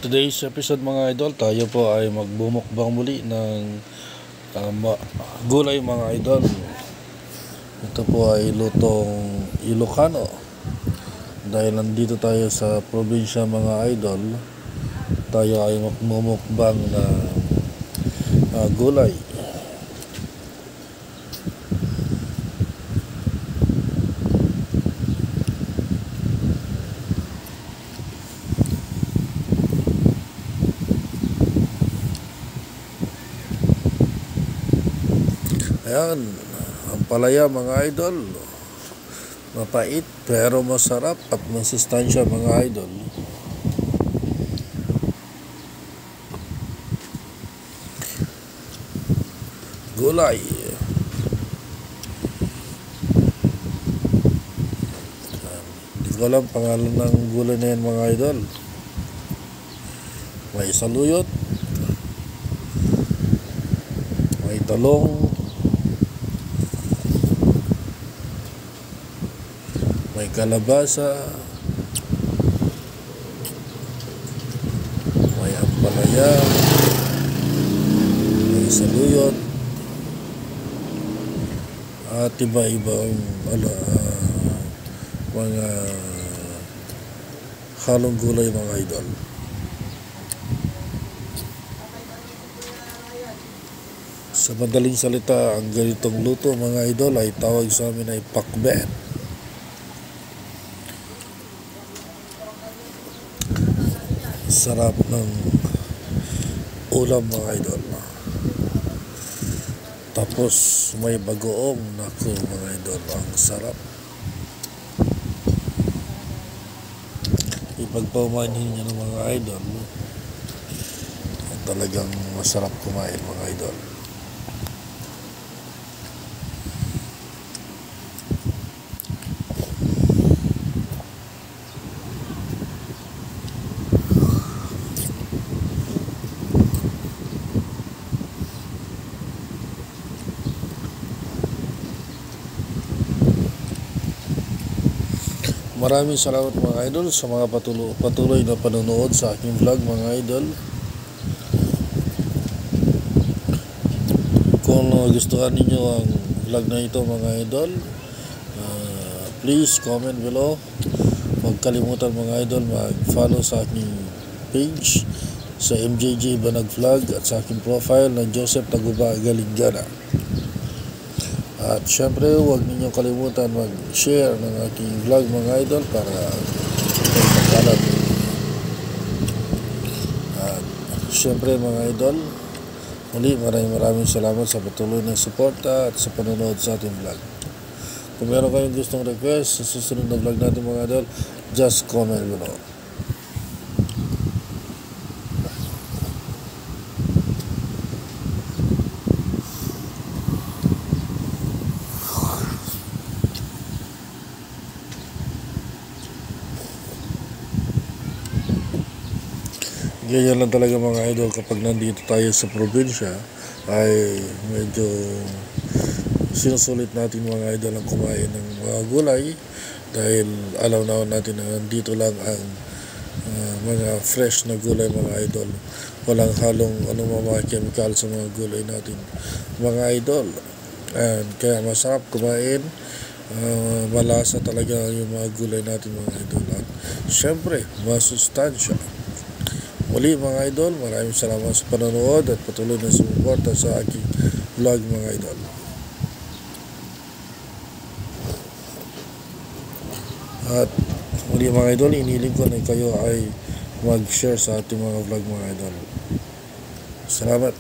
today's episode mga idol, tayo po ay magbumukbang muli ng gulay mga idol. Ito po ay lutong Ilocano. Dahil nandito tayo sa probinsya mga idol, tayo ay magbumukbang ng gulay. Ayan, ang palaya mga idol, mapait pero masarap at masustansya mga idol. Gulay. Hindi ko alam pangalan ng gulay na yan mga idol. May saluyot, may talong, may kalabasa, may ampalaya, may saluyot, at iba-ibang mga halong gulay mga idol. Sa madaling salita, ang ganitong luto mga idol ay tawag sa amin ay pakbet. Sarap ng ulam mga idol. Tapos may bagoong, naku mga idol, ang sarap. Ipagpaumanhin niyo ng mga idol, talagang masarap kumain mga idol. Maraming salamat mga idol sa mga patuloy na panonood sa aking vlog mga idol. Kung gustuhan ninyo ang vlog na ito mga idol, please comment below. Huwag kalimutan mga idol mag-follow sa aking page sa MJJ Banag Vlog at sa aking profile na Joseph Taguba Galingana. At syempre huwag ninyong kalimutan mag-share ng aking vlog mga idol para magpakalat. At syempre mga idol, muli maraming salamat sa patuloy na suporta at sa panonood sa ating vlog. Kung meron kayong gustong request sa susunod na vlog natin mga idol, just comment below. Ganyan lang talaga mga idol, kapag nandito tayo sa probinsya ay medyo sinusulit natin mga idol ang kumain ng mga gulay, dahil alam naman natin na nandito lang ang mga fresh na gulay mga idol. Walang halong mga chemical sa mga gulay natin mga idol, and kaya masarap kumain, malasa talaga yung mga gulay natin mga idol, at syempre masustansya. Muli mga idol, maraming salamat sa panonood at patuloy na sumuporta sa aking vlog mga idol. At muli mga idol, iniling ko na kayo ay mag-share sa ating mga vlog mga idol. Salamat.